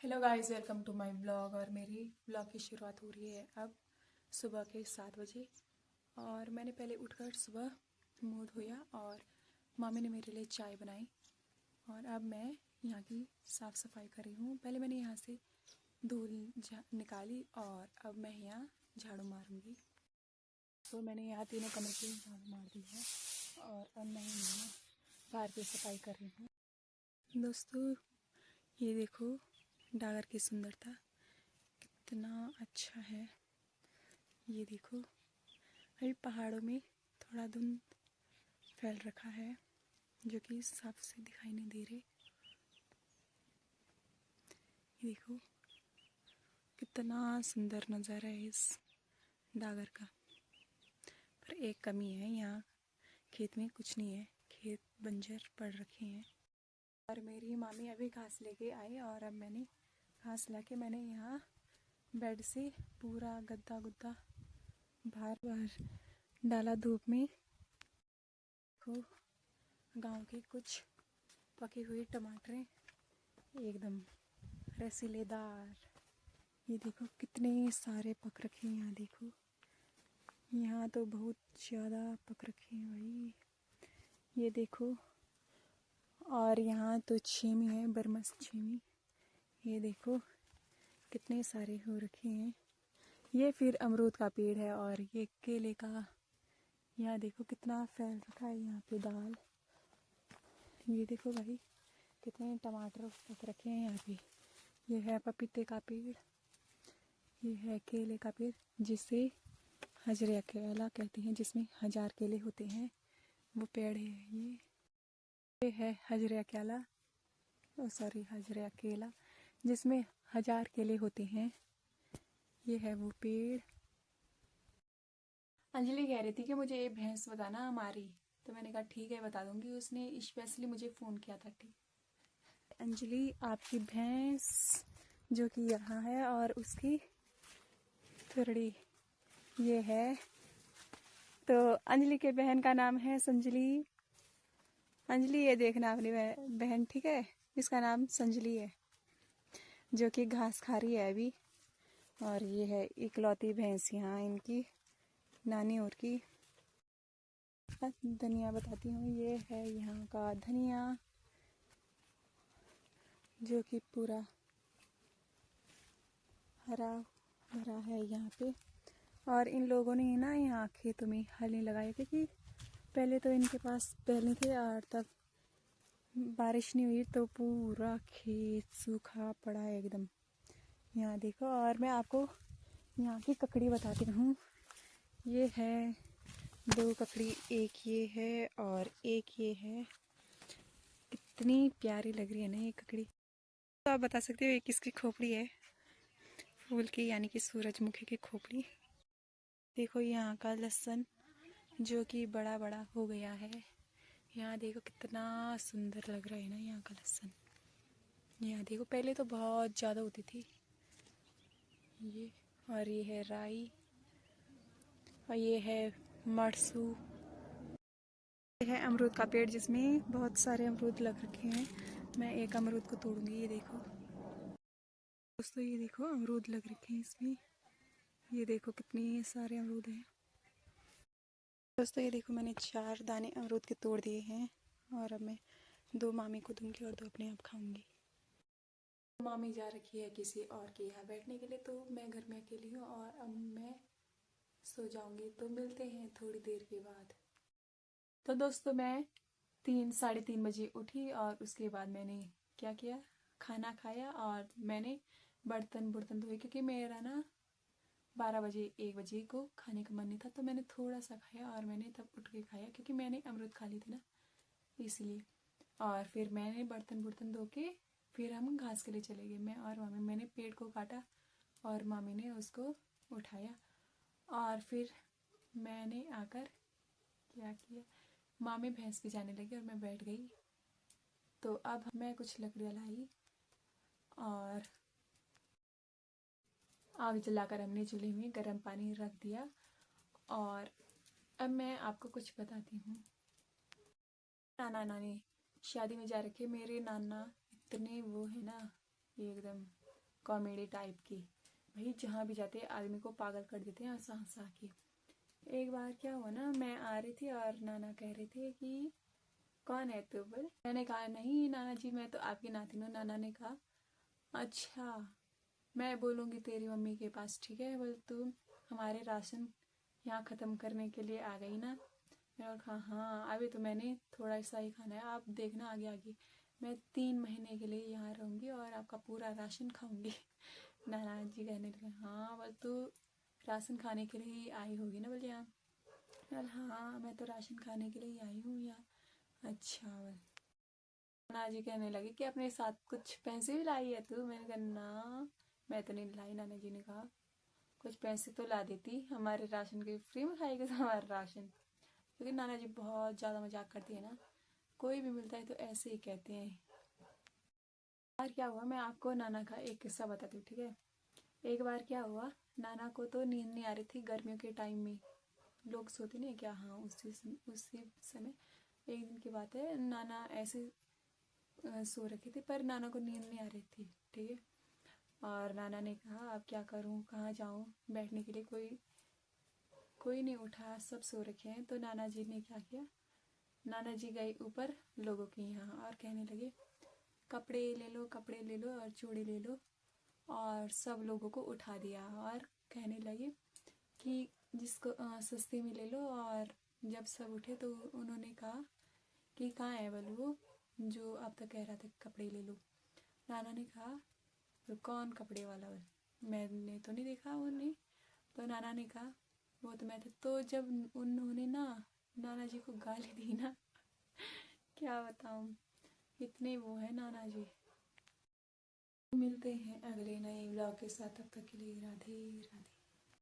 Hello guys, welcome to my blog. और मेरी blog की शुरुआत हो रही है अब सुबह के 7 बजे। और मैंने पहले उठकर सुबह मुंह धोया और मामी ने मेरे लिए चाय बनाई। और अब मैं यहाँ की साफ़ सफाई कर रही हूँ। पहले मैंने यहाँ से धूल निकाली और अब मैं यहाँ झाड़ू मारूंगी। तो मैंने यहाँ तीनों कमरे की झाड़ू मार दी है और अब मैं यहाँ बाहर की सफाई कर रही हूँ। दोस्तों, ये देखो डागर की सुंदरता कितना अच्छा है। ये देखो, अभी पहाड़ों में थोड़ा धुंध फैल रखा है जो कि साफ से दिखाई नहीं दे रहे। ये देखो कितना सुंदर नज़ारा है इस डागर का। पर एक कमी है, यहाँ खेत में कुछ नहीं है, खेत बंजर पड़ रखे हैं। और मेरी मामी अभी घास लेके आई और अब मैंने घास लाके मैंने यहाँ बेड से पूरा गद्दा गुद्दा बाहर बाहर डाला धूप में। देखो गांव के कुछ पके हुए टमाटर एकदम रसीलेदार। ये देखो कितने सारे पक रखे हैं। यहाँ देखो, यहाँ तो बहुत ज़्यादा पक रखे हैं भाई। ये देखो, और यहाँ तो छेमी है, बरमस छेमी। ये देखो कितने सारे हो रखे हैं। ये फिर अमरूद का पेड़ है और ये केले का। यहाँ देखो कितना फैल रखा है यहाँ पे दाल। ये देखो भाई कितने टमाटर पक रखे हैं यहाँ पे। ये है पपीते का पेड़, ये है केले का पेड़ जिसे हजरे केला कहते हैं, जिसमें 1000 केले होते हैं, वो पेड़ है। ये है हजरे केला, सॉरी हजरे केला जिसमें 1000 केले होते हैं। ये है वो पेड़। अंजलि कह रही थी कि मुझे ये भैंस बताना हमारी, तो मैंने कहा ठीक है बता दूंगी। उसने स्पेशली मुझे फ़ोन किया था। ठीक अंजलि, आपकी भैंस जो कि यहाँ है और उसकी थोड़ी ये है। तो अंजलि के बहन का नाम है संजली। अंजलि, ये देखना अपनी बहन, ठीक है, इसका नाम संजली है जो कि घास खा रही है अभी। और ये है इकलौती भैंस यहाँ इनकी नानी और की। धनिया बताती हूँ, ये है यहाँ का धनिया जो कि पूरा हरा भरा है यहाँ पे। और इन लोगों ने ना यहाँ खेतों में हल नहीं लगाया क्योंकि पहले तो इनके पास बैल थे और तब बारिश नहीं हुई तो पूरा खेत सूखा पड़ा है एकदम। यहाँ देखो, और मैं आपको यहाँ की ककड़ी बताती हूँ। ये है 2 ककड़ी, एक ये है और एक ये है। कितनी प्यारी लग रही है ना ये ककड़ी। तो आप बता सकते हो ये किसकी खोपड़ी है? फूल की, यानी कि सूरजमुखी की खोपड़ी। देखो यहाँ का लहसुन जो कि बड़ा बड़ा हो गया है। यहाँ देखो कितना सुंदर लग रहा है ना यहाँ का लहसुन। यहाँ देखो पहले तो बहुत ज़्यादा होती थी ये। और ये है राई और ये है मरसू। ये है अमरूद का पेड़ जिसमें बहुत सारे अमरूद लग रखे हैं। मैं एक अमरूद को तोड़ूंगी। ये देखो दोस्तों, ये देखो अमरूद लग रखे हैं इसमें। ये देखो कितने सारे अमरूद हैं दोस्तों। ये देखो मैंने 4 दाने अमरूद के तोड़ दिए हैं और अब मैं 2 मामी को दूंगी और 2 अपने आप खाऊंगी। मामी जा रखी है किसी और के यहाँ बैठने के लिए, तो मैं घर में अकेली हूँ और अब मैं सो जाऊंगी। तो मिलते हैं थोड़ी देर के बाद। तो दोस्तों, मैं 3 साढ़े 3 बजे उठी और उसके बाद मैंने क्या किया, खाना खाया और मैंने बर्तन धोए क्योंकि मेरा ना 12 बजे 1 बजे को खाने का मन नहीं था। तो मैंने थोड़ा सा खाया और मैंने तब उठ के खाया क्योंकि मैंने अमरूद खा ली थी ना, इसलिए। और फिर मैंने बर्तन धो के फिर हम घास के लिए चले गए, मैं और मामी। मैंने पेड़ को काटा और मामी ने उसको उठाया और फिर मैंने आकर क्या किया, मामी भैंस पे जाने लगी और मैं बैठ गई। तो अब मैं कुछ लकड़ियाँ लाई और आग जलाकर हमने चूल्हे में गर्म पानी रख दिया। और अब मैं आपको कुछ बताती हूँ। नाना नानी शादी में जा रखे। मेरे नाना इतने वो है ना, एकदम कॉमेडी टाइप की। भाई जहाँ भी जाते आदमी को पागल कर देते हैं हंसा हंसा के। एक बार क्या हुआ ना, मैं आ रही थी और नाना कह रहे थे कि कौन है तू बोल। मैंने कहा नहीं नाना जी मैं तो आपकी नातिन हूँ। नाना ने कहा अच्छा मैं बोलूँगी तेरी मम्मी के पास, ठीक है। बोल तू हमारे राशन यहाँ ख़त्म करने के लिए आ गई ना। मैंने कहा हाँ अभी तो मैंने थोड़ा सा ही खाना है, आप देखना आगे आगे मैं 3 महीने के लिए यहाँ रहूँगी और आपका पूरा राशन खाऊंगी। नाना जी कहने लगे हाँ बोल तू राशन खाने के लिए ही आई होगी ना बोल यहाँ। बोल हाँ मैं तो राशन खाने के लिए ही आई हूँ यहाँ। अच्छा बोल। नाना जी कहने लगे कि अपने साथ कुछ पैसे भी लाई है तू। मैंने कहा ना मैं तो नहीं लाई। नाना जी ने कहा कुछ पैसे तो ला देती, हमारे राशन के फ्री में खाएगा हमारा राशन। क्योंकि नाना जी बहुत ज़्यादा मजाक करती है ना, कोई भी मिलता है तो ऐसे ही कहते हैं। बार क्या हुआ मैं आपको नाना का एक किस्सा बताती हूँ, ठीक है। एक बार क्या हुआ, नाना को तो नींद नहीं आ रही थी गर्मियों के टाइम में, लोग सोते नहीं क्या, हाँ उसी समय एक दिन की बात है, नाना ऐसे सो रखे थे पर नाना को नींद नहीं आ रही थी, ठीक है। और नाना ने कहा अब क्या करूँ, कहाँ जाऊँ, बैठने के लिए कोई नहीं उठा, सब सो रखे हैं। तो नाना जी ने क्या किया, नाना जी गए ऊपर लोगों के यहाँ और कहने लगे कपड़े ले लो, कपड़े ले लो और चूड़ी ले लो। और सब लोगों को उठा दिया और कहने लगे कि जिसको सस्ते में ले लो। और जब सब उठे तो उन्होंने कहा कि कहाँ है बोलो वो जो अब तक कह रहा था कपड़े ले लो। नाना ने कहा तो कौन कपड़े वाला बोल, मैंने तो नहीं देखा उन्हें। तो नाना ने कहा वो तो मैं था। तो जब उन्होंने ना नाना जी को गाली दी ना, क्या बताऊँ, इतने वो है नाना जी। मिलते हैं अगले नए ब्लॉग के साथ, तब तक के लिए राधे राधे।